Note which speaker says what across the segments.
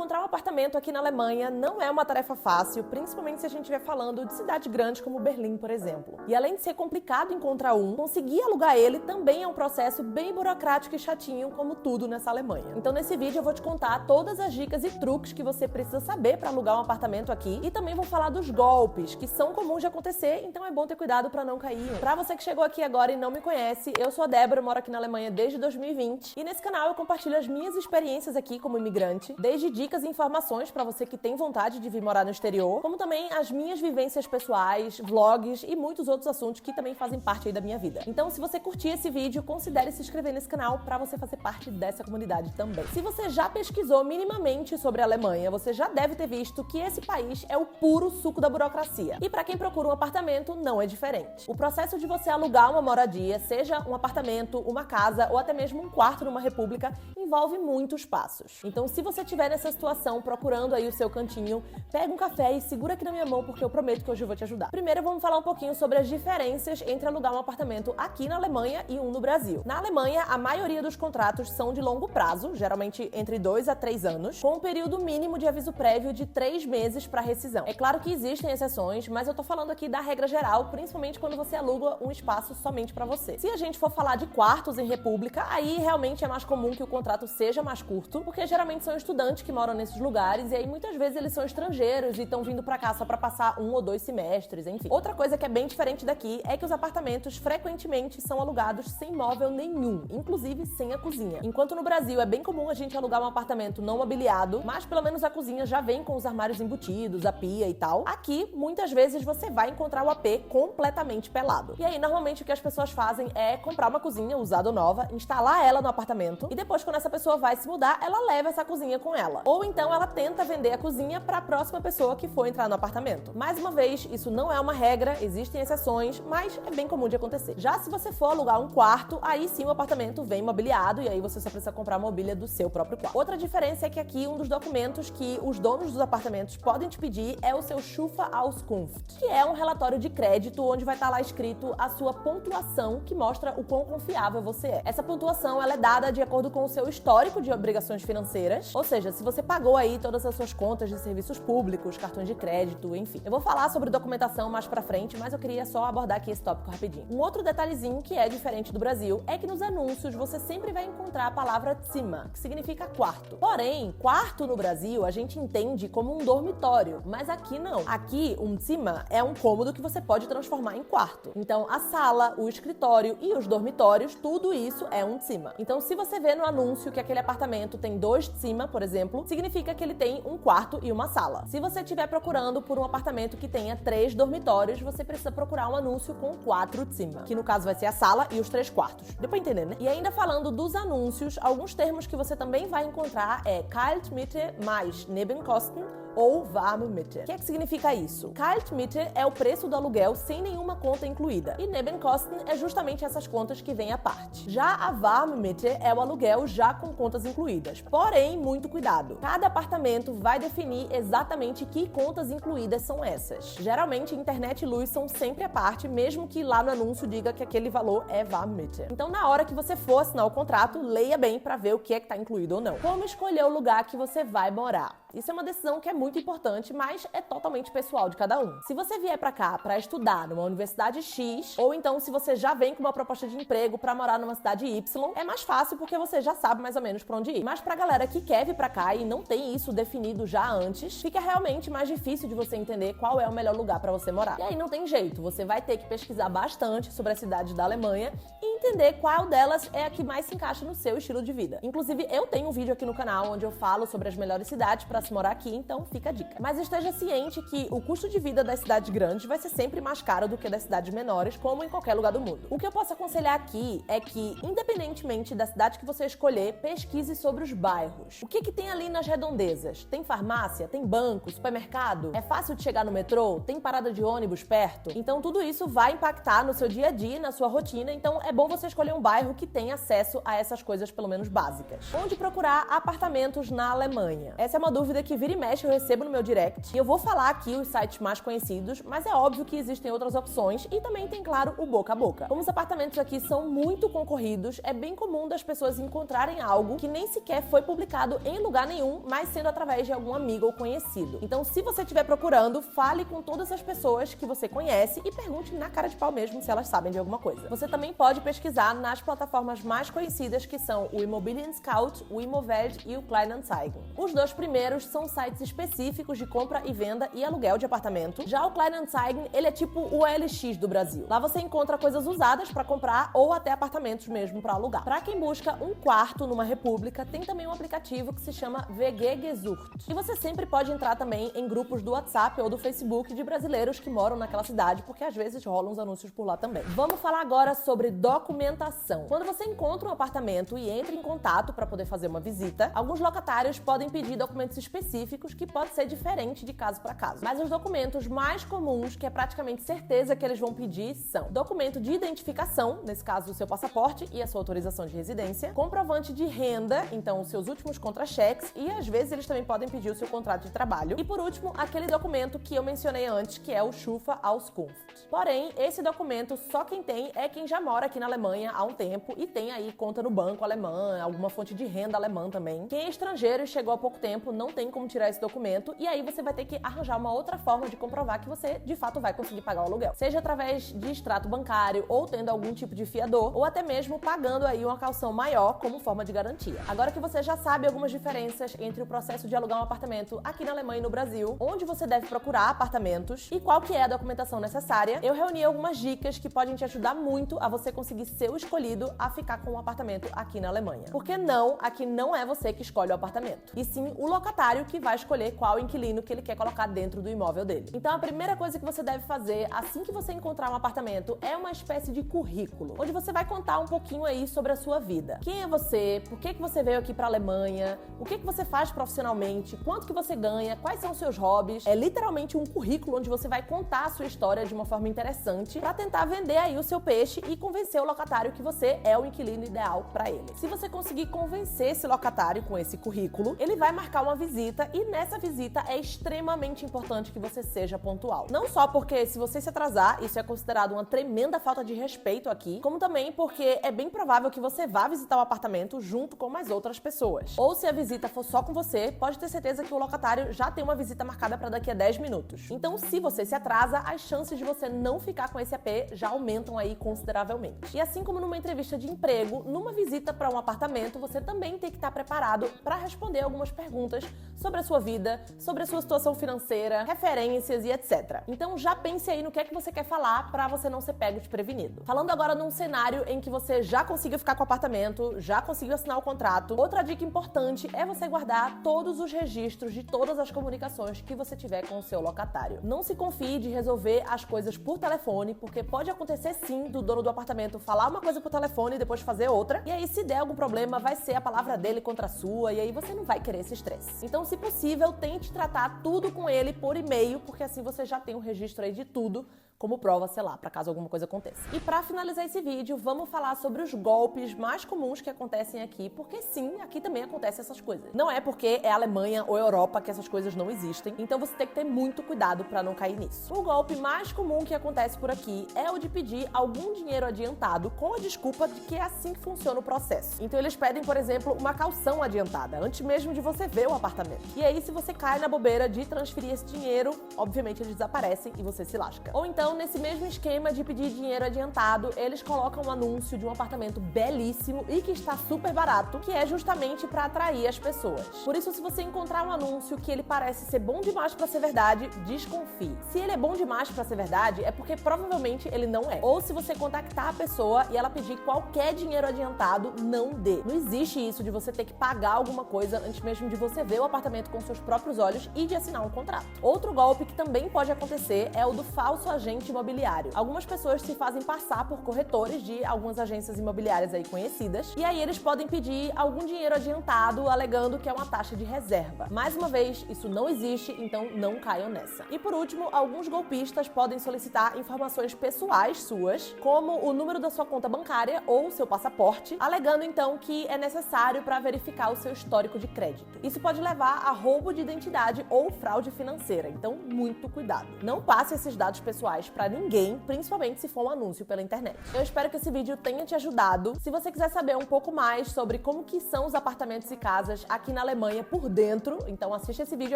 Speaker 1: Encontrar um apartamento aqui na Alemanha não é uma tarefa fácil, principalmente se a gente estiver falando de cidades grandes como Berlim, por exemplo. E além de ser complicado encontrar um, conseguir alugar ele também é um processo bem burocrático e chatinho, como tudo nessa Alemanha. Então nesse vídeo eu vou te contar todas as dicas e truques que você precisa saber para alugar um apartamento aqui, e também vou falar dos golpes, que são comuns de acontecer, então é bom ter cuidado para não cair. Para você que chegou aqui agora e não me conhece, eu sou a Débora, moro aqui na Alemanha desde 2020, e nesse canal eu compartilho as minhas experiências aqui como imigrante, desde dicas e informações para você que tem vontade de vir morar no exterior, como também as minhas vivências pessoais, vlogs e muitos outros assuntos que também fazem parte aí da minha vida. Então, se você curtir esse vídeo, considere se inscrever nesse canal para você fazer parte dessa comunidade também. Se você já pesquisou minimamente sobre a Alemanha, você já deve ter visto que esse país é o puro suco da burocracia. E para quem procura um apartamento, não é diferente. O processo de você alugar uma moradia, seja um apartamento, uma casa ou até mesmo um quarto numa república, envolve muitos passos. Então, se você estiver nessa situação, procurando aí o seu cantinho, pega um café e segura aqui na minha mão, porque eu prometo que hoje eu vou te ajudar. Primeiro, vamos falar um pouquinho sobre as diferenças entre alugar um apartamento aqui na Alemanha e um no Brasil. Na Alemanha, a maioria dos contratos são de longo prazo, geralmente entre 2 a 3 anos, com um período mínimo de aviso prévio de 3 meses para rescisão. É claro que existem exceções, mas eu tô falando aqui da regra geral, principalmente quando você aluga um espaço somente para você. Se a gente for falar de quartos em república, aí realmente é mais comum que o contrato seja mais curto, porque geralmente são estudantes que moram nesses lugares, e aí muitas vezes eles são estrangeiros e estão vindo pra cá só pra passar 1 ou 2 semestres, enfim. Outra coisa que é bem diferente daqui é que os apartamentos frequentemente são alugados sem móvel nenhum, inclusive sem a cozinha. Enquanto no Brasil é bem comum a gente alugar um apartamento não mobiliado, mas pelo menos a cozinha já vem com os armários embutidos, a pia e tal. Aqui, muitas vezes você vai encontrar o AP completamente pelado. E aí, normalmente o que as pessoas fazem é comprar uma cozinha usada ou nova, instalar ela no apartamento, e depois quando essa pessoa vai se mudar, ela leva essa cozinha com ela. Ou então ela tenta vender a cozinha para a próxima pessoa que for entrar no apartamento. Mais uma vez, isso não é uma regra, existem exceções, mas é bem comum de acontecer. Já se você for alugar um quarto, aí sim o apartamento vem mobiliado e aí você só precisa comprar a mobília do seu próprio quarto. Outra diferença é que aqui um dos documentos que os donos dos apartamentos podem te pedir é o seu Schufa-Auskunft, que é um relatório de crédito onde vai estar lá escrito a sua pontuação, que mostra o quão confiável você é. Essa pontuação ela é dada de acordo com o seu histórico de obrigações financeiras, ou seja, se você pagou aí todas as suas contas de serviços públicos, cartões de crédito, enfim. Eu vou falar sobre documentação mais pra frente, mas eu queria só abordar aqui esse tópico rapidinho. Um outro detalhezinho que é diferente do Brasil é que nos anúncios você sempre vai encontrar a palavra Zimmer, que significa quarto. Porém, quarto no Brasil a gente entende como um dormitório, mas aqui não. Aqui, um Zimmer é um cômodo que você pode transformar em quarto. Então, a sala, o escritório e os dormitórios, tudo isso é um Zimmer. Então, se você vê no anúncio que aquele apartamento tem 2 Zimmer, por exemplo, significa que ele tem um quarto e uma sala. Se você estiver procurando por um apartamento que tenha 3 dormitórios, você precisa procurar um anúncio com 4 Zimmer, que no caso vai ser a sala e os 3 quartos. Deu pra entender, né? E ainda falando dos anúncios, alguns termos que você também vai encontrar é Kaltmiete mais Nebenkosten ou Warmmiete. O que significa isso? Kaltmiete é o preço do aluguel sem nenhuma conta incluída, e Nebenkosten é justamente essas contas que vêm à parte. Já a Warmmiete é o aluguel já com contas incluídas. Porém, muito cuidado. Cada apartamento vai definir exatamente que contas incluídas são essas. Geralmente, internet e luz são sempre à parte, mesmo que lá no anúncio diga que aquele valor é Warmmiete. Então, na hora que você for assinar o contrato, leia bem para ver o que é que está incluído ou não. Como escolher o lugar que você vai morar? Isso é uma decisão que é muito importante, mas é totalmente pessoal de cada um. Se você vier pra cá pra estudar numa universidade X, ou então se você já vem com uma proposta de emprego pra morar numa cidade Y, é mais fácil porque você já sabe mais ou menos pra onde ir. Mas pra galera que quer vir pra cá e não tem isso definido já antes, fica realmente mais difícil de você entender qual é o melhor lugar pra você morar. E aí não tem jeito, você vai ter que pesquisar bastante sobre as cidades da Alemanha e entender qual delas é a que mais se encaixa no seu estilo de vida. Inclusive, eu tenho um vídeo aqui no canal onde eu falo sobre as melhores cidades pra se morar aqui, então fica a dica. Mas esteja ciente que o custo de vida das cidades grandes vai ser sempre mais caro do que das cidades menores, como em qualquer lugar do mundo. O que eu posso aconselhar aqui é que, independentemente da cidade que você escolher, pesquise sobre os bairros. O que tem ali nas redondezas? Tem farmácia? Tem banco? Supermercado? É fácil de chegar no metrô? Tem parada de ônibus perto? Então tudo isso vai impactar no seu dia a dia, na sua rotina, então é bom você escolher um bairro que tenha acesso a essas coisas pelo menos básicas. Onde procurar apartamentos na Alemanha? Essa é uma dúvida dúvida que vira e mexe eu recebo no meu direct. E eu vou falar aqui os sites mais conhecidos, mas é óbvio que existem outras opções e também tem, claro, o boca a boca. Como os apartamentos aqui são muito concorridos, é bem comum das pessoas encontrarem algo que nem sequer foi publicado em lugar nenhum, mas sendo através de algum amigo ou conhecido. Então, se você estiver procurando, fale com todas as pessoas que você conhece e pergunte na cara de pau mesmo se elas sabem de alguma coisa. Você também pode pesquisar nas plataformas mais conhecidas, que são o Immobilien Scout, o Imoved e o Kleinanzeigen. Os dois primeiros são sites específicos de compra e venda e aluguel de apartamento. Já o Kleinanzeigen, ele é tipo o OLX do Brasil. Lá você encontra coisas usadas para comprar ou até apartamentos mesmo para alugar. Para quem busca um quarto numa república, tem também um aplicativo que se chama WG Gesucht. E você sempre pode entrar também em grupos do WhatsApp ou do Facebook de brasileiros que moram naquela cidade, porque às vezes rolam uns anúncios por lá também. Vamos falar agora sobre documentação. Quando você encontra um apartamento e entra em contato para poder fazer uma visita, alguns locatários podem pedir documentos específicos que pode ser diferente de caso para caso. Mas os documentos mais comuns, que é praticamente certeza que eles vão pedir, são documento de identificação, nesse caso o seu passaporte e a sua autorização de residência, comprovante de renda, então os seus últimos contra-cheques, e às vezes eles também podem pedir o seu contrato de trabalho. E por último, aquele documento que eu mencionei antes, que é o Schufa-Auskunft. Porém, esse documento só quem tem é quem já mora aqui na Alemanha há um tempo e tem aí conta no banco alemã, alguma fonte de renda alemã também. Quem é estrangeiro e chegou há pouco tempo não tem como tirar esse documento e aí você vai ter que arranjar uma outra forma de comprovar que você de fato vai conseguir pagar o aluguel. Seja através de extrato bancário ou tendo algum tipo de fiador ou até mesmo pagando aí uma caução maior como forma de garantia. Agora que você já sabe algumas diferenças entre o processo de alugar um apartamento aqui na Alemanha e no Brasil, onde você deve procurar apartamentos e qual que é a documentação necessária, eu reuni algumas dicas que podem te ajudar muito a você conseguir ser o escolhido a ficar com um apartamento aqui na Alemanha. Porque não, aqui não é você que escolhe o apartamento, e sim o locatário que vai escolher qual inquilino que ele quer colocar dentro do imóvel dele. Então a primeira coisa que você deve fazer assim que você encontrar um apartamento é uma espécie de currículo, onde você vai contar um pouquinho aí sobre a sua vida. Quem é você? Por que você veio aqui para a Alemanha? O que você faz profissionalmente? Quanto que você ganha? Quais são os seus hobbies? É literalmente um currículo onde você vai contar a sua história de uma forma interessante para tentar vender aí o seu peixe e convencer o locatário que você é o inquilino ideal para ele. Se você conseguir convencer esse locatário com esse currículo, ele vai marcar uma visita e nessa visita é extremamente importante que você seja pontual. Não só porque se você se atrasar, isso é considerado uma tremenda falta de respeito aqui, como também porque é bem provável que você vá visitar o apartamento junto com mais outras pessoas. Ou se a visita for só com você, pode ter certeza que o locatário já tem uma visita marcada para daqui a 10 minutos. Então, se você se atrasa, as chances de você não ficar com esse AP já aumentam aí consideravelmente. E assim como numa entrevista de emprego, numa visita para um apartamento, você também tem que estar preparado para responder algumas perguntas sobre a sua vida, sobre a sua situação financeira, referências e etc. Então já pense aí no que é que você quer falar para você não ser pego desprevenido. Falando agora num cenário em que você já conseguiu ficar com o apartamento, já conseguiu assinar o contrato, outra dica importante é você guardar todos os registros de todas as comunicações que você tiver com o seu locatário. Não se confie de resolver as coisas por telefone, porque pode acontecer sim do dono do apartamento falar uma coisa por telefone e depois fazer outra, e aí se der algum problema vai ser a palavra dele contra a sua, e aí você não vai querer esse estresse. Então, se possível, tente tratar tudo com ele por e-mail, porque assim você já tem um registro aí de tudo como prova, sei lá, para caso alguma coisa aconteça. E para finalizar esse vídeo, vamos falar sobre os golpes mais comuns que acontecem aqui, porque sim, aqui também acontecem essas coisas. Não é porque é Alemanha ou Europa que essas coisas não existem, então você tem que ter muito cuidado para não cair nisso. O golpe mais comum que acontece por aqui é o de pedir algum dinheiro adiantado com a desculpa de que é assim que funciona o processo. Então eles pedem, por exemplo, uma caução adiantada, antes mesmo de você ver o apartamento. E aí, se você cai na bobeira de transferir esse dinheiro, obviamente eles desaparecem e você se lasca. Ou então, nesse mesmo esquema de pedir dinheiro adiantado, eles colocam um anúncio de um apartamento belíssimo e que está super barato, que é justamente para atrair as pessoas. Por isso, se você encontrar um anúncio que ele parece ser bom demais para ser verdade, desconfie. Se ele é bom demais para ser verdade, é porque provavelmente ele não é. Ou se você contactar a pessoa e ela pedir qualquer dinheiro adiantado, não dê. Não existe isso de você ter que pagar alguma coisa antes mesmo de você ver o apartamento com seus próprios olhos e de assinar um contrato. Outro golpe que também pode acontecer é o do falso agente agente imobiliário. Algumas pessoas se fazem passar por corretores de algumas agências imobiliárias aí conhecidas, e aí eles podem pedir algum dinheiro adiantado, alegando que é uma taxa de reserva. Mais uma vez, isso não existe, então não caiam nessa. E por último, alguns golpistas podem solicitar informações pessoais suas, como o número da sua conta bancária ou seu passaporte, alegando então que é necessário para verificar o seu histórico de crédito. Isso pode levar a roubo de identidade ou fraude financeira, então muito cuidado. Não passe esses dados pessoais para ninguém, principalmente se for um anúncio pela internet. Eu espero que esse vídeo tenha te ajudado. Se você quiser saber um pouco mais sobre como que são os apartamentos e casas aqui na Alemanha por dentro, então assiste esse vídeo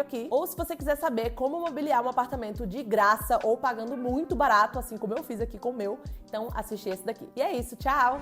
Speaker 1: aqui. Ou se você quiser saber como mobiliar um apartamento de graça ou pagando muito barato, assim como eu fiz aqui com o meu, então assiste esse daqui. E é isso, tchau!